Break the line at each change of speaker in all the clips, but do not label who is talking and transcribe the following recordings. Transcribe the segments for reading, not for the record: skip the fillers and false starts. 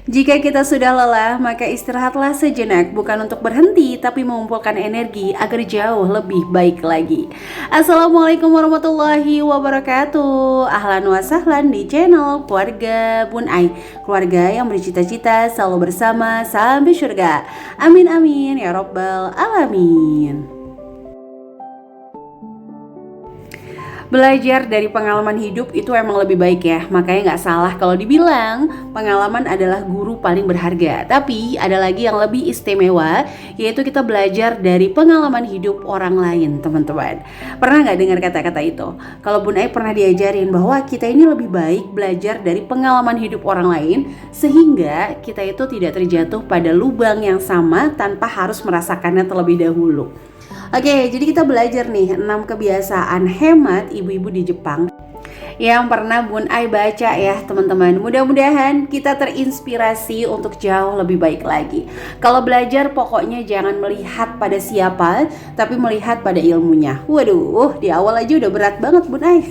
Jika kita sudah lelah, maka istirahatlah sejenak, bukan untuk berhenti, tapi mengumpulkan energi agar jauh lebih baik lagi. Assalamualaikum warahmatullahi wabarakatuh. Ahlan wa sahlan di channel Keluarga Bun Ai, keluarga yang bercita-cita selalu bersama sampai surga. Amin amin ya robbal alamin. Belajar dari pengalaman hidup itu emang lebih baik ya. Makanya gak salah kalau dibilang pengalaman adalah guru paling berharga. Tapi ada lagi yang lebih istimewa, yaitu kita belajar dari pengalaman hidup orang lain, teman-teman. Pernah gak dengar kata-kata itu? Kalau Bun Ai pernah diajarin bahwa kita ini lebih baik belajar dari pengalaman hidup orang lain, sehingga kita itu tidak terjatuh pada lubang yang sama tanpa harus merasakannya terlebih dahulu. Oke, jadi kita belajar nih 6 kebiasaan hemat ibu-ibu di Jepang yang pernah Bun Ai baca ya teman-teman. Mudah-mudahan kita terinspirasi untuk jauh lebih baik lagi. Kalau belajar pokoknya jangan melihat pada siapa, tapi melihat pada ilmunya. Waduh, di awal aja udah berat banget Bun Ai.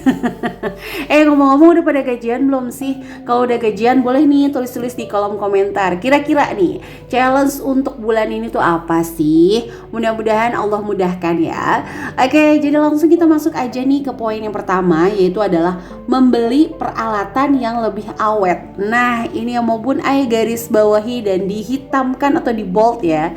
Ngomong-ngomong udah pada gajian belum sih? Kalau udah gajian boleh nih tulis-tulis di kolom komentar. Kira-kira nih challenge untuk bulan ini tuh apa sih? Mudah-mudahan Allah mudahkan ya. Oke, jadi langsung kita masuk aja nih ke poin yang pertama, yaitu adalah membeli peralatan yang lebih awet. Nah, ini yang mau Bun Ai garis bawahi dan dihitamkan atau di bold ya,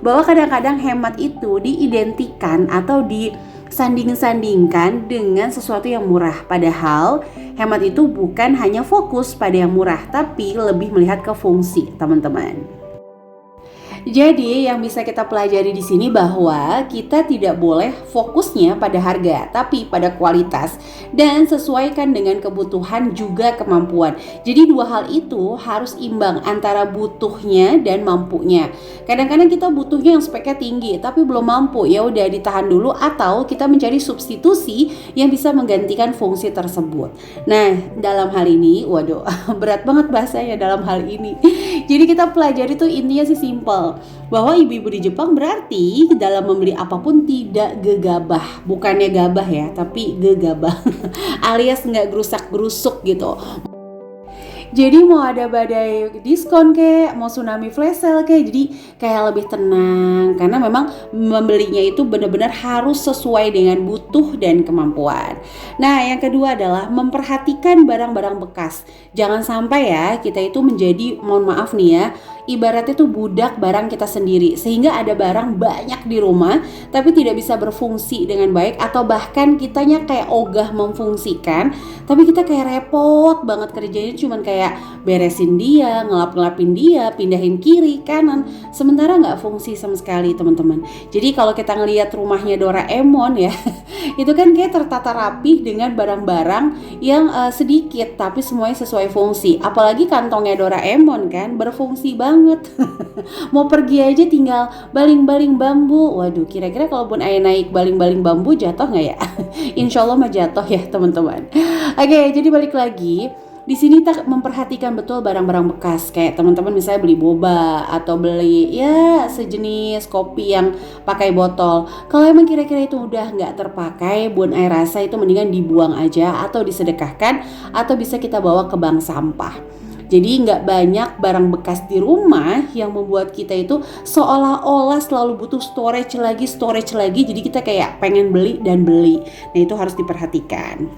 bahwa kadang-kadang hemat itu diidentikan atau disanding-sandingkan dengan sesuatu yang murah. Padahal hemat itu bukan hanya fokus pada yang murah, tapi lebih melihat ke fungsi, teman-teman. Jadi yang bisa kita pelajari di sini bahwa kita tidak boleh fokusnya pada harga, tapi pada kualitas dan sesuaikan dengan kebutuhan juga kemampuan. Jadi dua hal itu harus imbang antara butuhnya dan mampunya. Kadang-kadang kita butuhnya yang speknya tinggi tapi belum mampu, ya udah ditahan dulu atau kita mencari substitusi yang bisa menggantikan fungsi tersebut. Nah, dalam hal ini, waduh, berat banget bahasanya dalam hal ini. Jadi kita pelajari tuh intinya sih simple, bahwa ibu-ibu di Jepang berarti dalam membeli apapun tidak gegabah. Bukannya gabah ya, tapi gegabah alias nggak gerusak-gerusuk gitu. Jadi mau ada badai diskon kek, mau tsunami flash sale kek, jadi kayak lebih tenang. Karena memang membelinya itu benar-benar harus sesuai dengan butuh dan kemampuan. Nah, yang kedua adalah memperhatikan barang-barang bekas. Jangan sampai ya kita itu menjadi, mohon maaf nih ya, ibaratnya tuh budak barang kita sendiri, sehingga ada barang banyak di rumah tapi tidak bisa berfungsi dengan baik, atau bahkan kitanya kayak ogah memfungsikan tapi kita kayak repot banget kerjanya, cuman kayak beresin dia, ngelap-ngelapin dia, pindahin kiri kanan, sementara nggak fungsi sama sekali, teman-teman. Jadi kalau kita ngelihat rumahnya Doraemon ya itu kan kayak tertata rapih dengan barang-barang yang sedikit tapi semuanya sesuai fungsi. Apalagi kantongnya Doraemon kan berfungsi banget. Mau pergi aja tinggal baling-baling bambu. Waduh, kira-kira kalau Bun Ai naik baling-baling bambu jatuh nggak ya? Insya Allah mah jatuh ya teman-teman. Oke, jadi balik lagi. Di sini kita memperhatikan betul barang-barang bekas, kayak teman-teman misalnya beli boba atau beli ya sejenis kopi yang pakai botol. Kalau emang kira-kira itu udah nggak terpakai, Bun Ai rasa itu mendingan dibuang aja atau disedekahkan, atau bisa kita bawa ke bank sampah. Jadi nggak banyak barang bekas di rumah yang membuat kita itu seolah-olah selalu butuh storage lagi. Jadi kita kayak pengen beli dan beli. Nah, itu harus diperhatikan.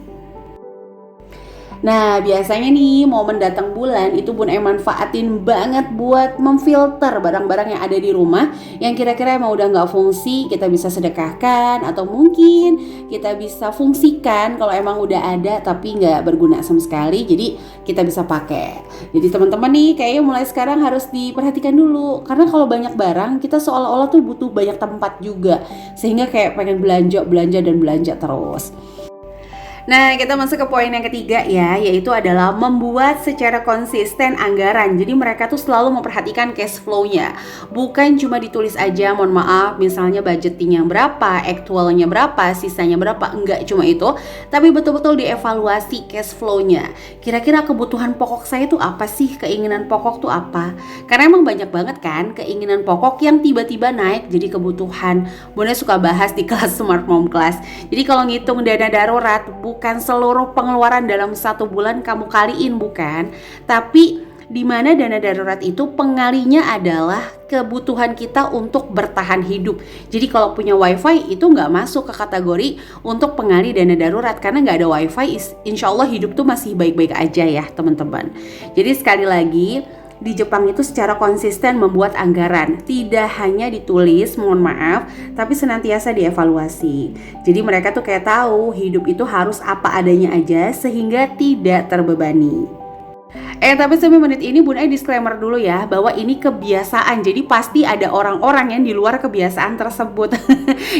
Nah, biasanya nih momen datang bulan itu Bun Ai manfaatin banget buat memfilter barang-barang yang ada di rumah yang kira-kira emang udah nggak fungsi, kita bisa sedekahkan, atau mungkin kita bisa fungsikan kalau emang udah ada tapi nggak berguna sama sekali, jadi kita bisa pakai. Jadi teman-teman nih kayaknya mulai sekarang harus diperhatikan dulu, karena kalau banyak barang kita seolah-olah tuh butuh banyak tempat juga, sehingga kayak pengen belanja terus. Nah, kita masuk ke poin yang ketiga ya, yaitu adalah membuat secara konsisten anggaran. Jadi mereka tuh selalu memperhatikan cash flow-nya. Bukan cuma ditulis aja, mohon maaf, misalnya budgetingnya berapa, actualnya berapa, sisanya berapa, enggak cuma itu, tapi betul-betul dievaluasi cash flow-nya. Kira-kira kebutuhan pokok saya tuh apa sih, keinginan pokok tuh apa? Karena emang banyak banget kan keinginan pokok yang tiba-tiba naik jadi kebutuhan. Bunda suka bahas di kelas Smart Mom Class. Jadi kalau ngitung dana darurat, bukan seluruh pengeluaran dalam 1 bulan kamu kaliin, bukan, tapi di mana dana darurat itu pengalinya adalah kebutuhan kita untuk bertahan hidup. Jadi kalau punya wifi itu nggak masuk ke kategori untuk pengali dana darurat, karena nggak ada wifi, insya Allah hidup tuh masih baik-baik aja ya teman-teman. Jadi sekali lagi, di Jepang itu secara konsisten membuat anggaran, tidak hanya ditulis, mohon maaf, tapi senantiasa dievaluasi. Jadi mereka tuh kayak tahu hidup itu harus apa adanya aja sehingga tidak terbebani. Tapi sebelum menit ini Bun Ai disclaimer dulu ya, bahwa ini kebiasaan, jadi pasti ada orang-orang yang di luar kebiasaan tersebut.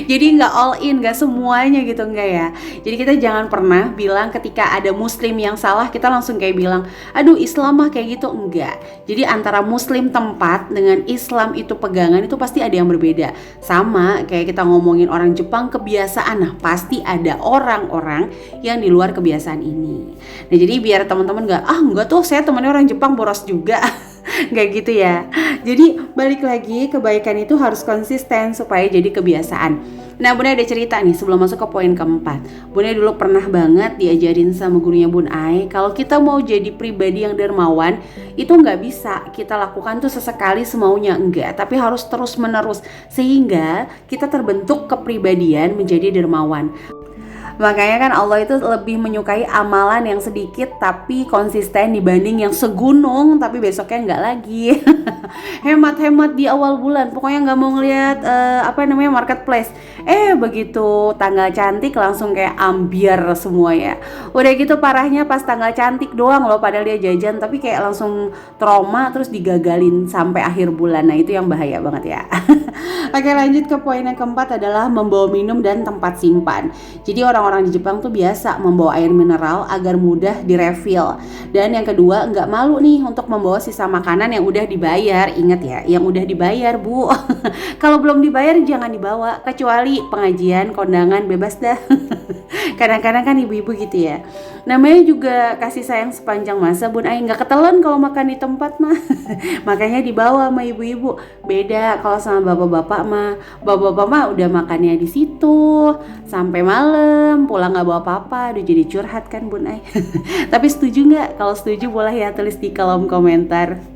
Jadi nggak all in, nggak semuanya gitu, enggak ya. Jadi kita jangan pernah bilang ketika ada muslim yang salah kita langsung kayak bilang, aduh Islam mah kayak gitu, enggak. Jadi antara muslim tempat dengan Islam itu pegangan itu pasti ada yang berbeda. Sama kayak kita ngomongin orang Jepang kebiasaan, nah pasti ada orang-orang yang di luar kebiasaan ini. Nah jadi biar teman-teman enggak tuh saya temannya orang Jepang boros juga. Nggak gitu ya. Jadi balik lagi, kebaikan itu harus konsisten supaya jadi kebiasaan. Nah Bun Ai ada cerita nih sebelum masuk ke poin keempat. Bun Ai dulu pernah banget diajarin sama gurunya Bun Ai, kalau kita mau jadi pribadi yang dermawan itu nggak bisa kita lakukan tuh sesekali semaunya, enggak, tapi harus terus menerus sehingga kita terbentuk kepribadian menjadi dermawan. Makanya kan Allah itu lebih menyukai amalan yang sedikit tapi konsisten dibanding yang segunung tapi besoknya enggak lagi. Hemat-hemat di awal bulan, pokoknya nggak mau ngeliat marketplace. Begitu tanggal cantik langsung kayak ambiar semua ya. Udah gitu parahnya pas tanggal cantik doang loh, padahal dia jajan tapi kayak langsung trauma terus digagalin sampai akhir bulan. Nah itu yang bahaya banget ya. Oke, lanjut ke poin yang keempat adalah membawa minum dan tempat simpan. Jadi orang-orang di Jepang tuh biasa membawa air mineral agar mudah direfill. Dan yang kedua, nggak malu nih untuk membawa sisa makanan yang udah dibayar. Ingat ya, yang udah dibayar Bu. Kalau belum dibayar jangan dibawa, kecuali pengajian, kondangan, bebas dah. Kadang-kadang kan ibu-ibu gitu ya. Namanya juga kasih sayang sepanjang masa. Bun Ai nggak ketelan kalau makan di tempat mah. Makanya dibawa sama ibu-ibu. Beda kalau sama bapak-bapak mah. Bapak-bapak mah udah makannya di situ sampai malam, pulang nggak bawa apa-apa. Udah jadi curhat kan Bun Ai. Tapi setuju nggak? Kalau setuju boleh ya tulis di kolom komentar.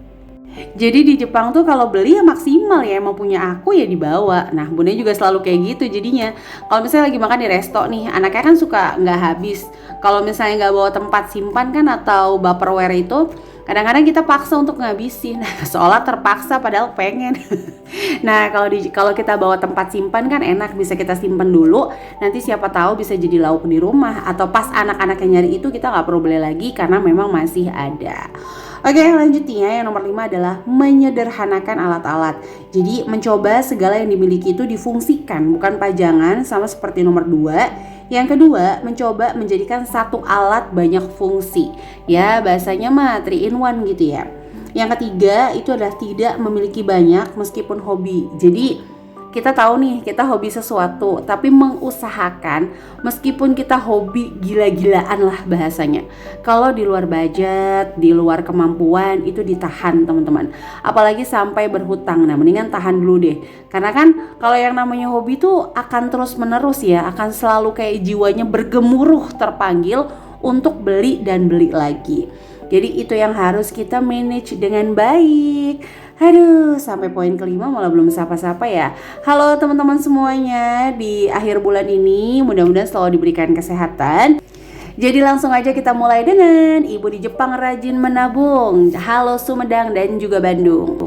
Jadi di Jepang tuh kalau beli ya maksimal ya, emang punya aku ya dibawa. Nah Bunda juga selalu kayak gitu jadinya. Kalau misalnya lagi makan di resto nih, anaknya kan suka nggak habis. Kalau misalnya nggak bawa tempat simpan kan atau Tupperware itu, kadang-kadang kita paksa untuk ngabisin. Seolah terpaksa padahal pengen. Nah kalau kita bawa tempat simpan kan enak, bisa kita simpan dulu. Nanti siapa tahu bisa jadi lauk di rumah. Atau pas anak-anaknya nyari itu kita nggak perlu beli lagi karena memang masih ada. Oke, lanjutnya yang nomor 5 adalah menyederhanakan alat-alat. Jadi mencoba segala yang dimiliki itu difungsikan, bukan pajangan, sama seperti nomor 2. Yang kedua, mencoba menjadikan satu alat banyak fungsi. Ya, bahasanya mah 3 in 1 gitu ya. Yang ketiga, itu adalah tidak memiliki banyak meskipun hobi. Jadi kita tahu nih, kita hobi sesuatu, tapi mengusahakan meskipun kita hobi gila-gilaan lah bahasanya. Kalau di luar budget, di luar kemampuan, itu ditahan teman-teman. Apalagi sampai berhutang, nah mendingan tahan dulu deh. Karena kan kalau yang namanya hobi tuh akan terus menerus ya, akan selalu kayak jiwanya bergemuruh terpanggil untuk beli dan beli lagi. Jadi itu yang harus kita manage dengan baik. Aduh, sampai poin kelima malah belum sapa-sapa ya. Halo teman-teman semuanya, di akhir bulan ini mudah-mudahan selalu diberikan kesehatan. Jadi langsung aja kita mulai dengan Ibu di Jepang rajin menabung. Halo Sumedang dan juga Bandung.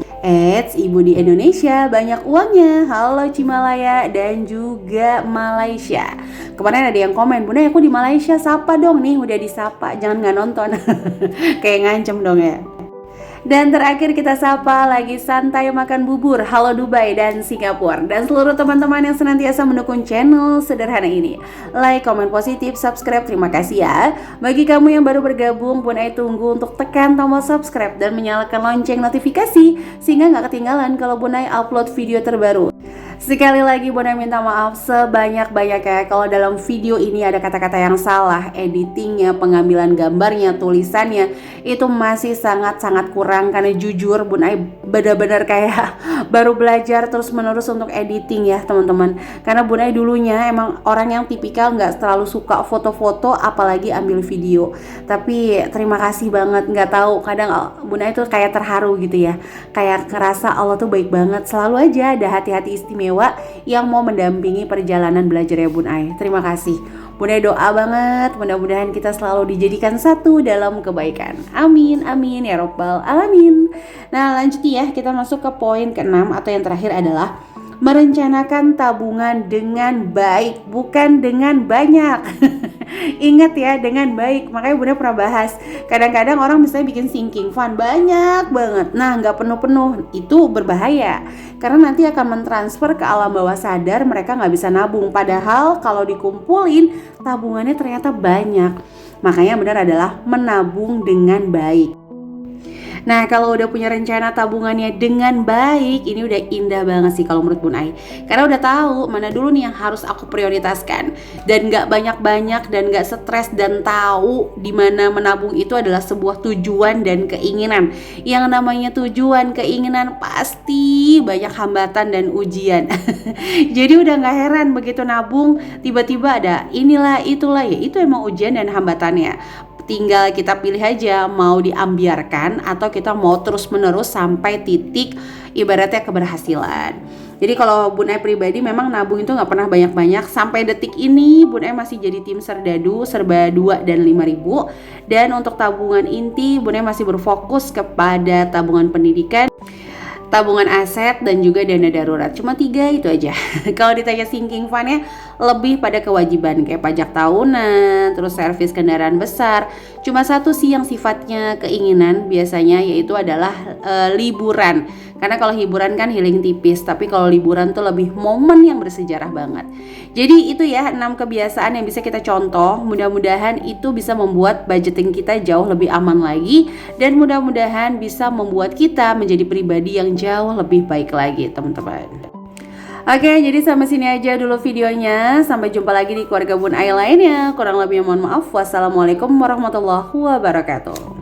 Ibu di Indonesia banyak uangnya. Halo Cimalaya dan juga Malaysia. Kemarin ada yang komen, Bunda aku di Malaysia, sapa dong. Nih udah disapa, jangan nggak nonton. Kayak ngancem dong ya. Dan terakhir kita sapa lagi santai makan bubur. Halo Dubai dan Singapura. Dan seluruh teman-teman yang senantiasa mendukung channel sederhana ini. Like, komen positif, subscribe, terima kasih ya. Bagi kamu yang baru bergabung, Bun Ai tunggu untuk tekan tombol subscribe dan menyalakan lonceng notifikasi sehingga gak ketinggalan kalau Bun Ai upload video terbaru. Sekali lagi Bun Ai minta maaf sebanyak-banyaknya kalau dalam video ini ada kata-kata yang salah, editingnya, pengambilan gambarnya, tulisannya itu masih sangat-sangat kurang karena jujur Bun Ai benar-benar kayak baru belajar terus menerus untuk editing ya teman-teman. Karena Bun Ai dulunya emang orang yang tipikal nggak terlalu suka foto-foto apalagi ambil video. Tapi terima kasih banget, nggak tahu kadang Bun Ai tuh kayak terharu gitu ya, kayak ngerasa Allah tuh baik banget, selalu aja ada hati-hati istimewa yang mau mendampingi perjalanan belajar ya Bun Ai. Terima kasih. Bun Ai doa banget mudah-mudahan kita selalu dijadikan satu dalam kebaikan. Amin amin ya robbal alamin. Nah lanjut ya, kita masuk ke poin ke-6 atau yang terakhir adalah merencanakan tabungan dengan baik, bukan dengan banyak. Ingat ya, dengan baik. Makanya Bunda pernah bahas, kadang-kadang orang misalnya bikin sinking fund banyak banget, nah nggak penuh-penuh, itu berbahaya karena nanti akan mentransfer ke alam bawah sadar, mereka nggak bisa nabung. Padahal kalau dikumpulin tabungannya ternyata banyak. Makanya benar adalah menabung dengan baik. Nah kalau udah punya rencana tabungannya dengan baik, ini udah indah banget sih kalau menurut Bun Ai. Karena udah tahu mana dulu nih yang harus aku prioritaskan, dan gak banyak-banyak dan gak stres, dan tahu dimana menabung itu adalah sebuah tujuan dan keinginan. Yang namanya tujuan, keinginan pasti banyak hambatan dan ujian. Jadi udah gak heran begitu nabung tiba-tiba ada inilah itulah, ya itu emang ujian dan hambatannya. Tinggal kita pilih aja mau diambiarkan atau kita mau terus menerus sampai titik ibaratnya keberhasilan. Jadi kalau Bun Ai pribadi memang nabung itu gak pernah banyak-banyak. Sampai detik ini Bun Ai masih jadi tim Serdadu serba 2 dan 5.000. Dan untuk tabungan inti Bun Ai masih berfokus kepada tabungan pendidikan, tabungan aset, dan juga dana darurat. Cuma 3 itu aja. Kalau ditanya sinking fundnya lebih pada kewajiban kayak pajak tahunan, terus servis kendaraan besar. Cuma satu sih yang sifatnya keinginan biasanya, yaitu adalah liburan. Karena kalau hiburan kan healing tipis, tapi kalau liburan tuh lebih momen yang bersejarah banget. Jadi itu ya 6 kebiasaan yang bisa kita contoh. Mudah-mudahan itu bisa membuat budgeting kita jauh lebih aman lagi, dan mudah-mudahan bisa membuat kita menjadi pribadi yang jauh lebih baik lagi teman-teman. Oke, jadi sampai sini aja dulu videonya. Sampai jumpa lagi di keluarga Bun Ai lainnya. Kurang lebihnya mohon maaf. Wassalamualaikum warahmatullahi wabarakatuh.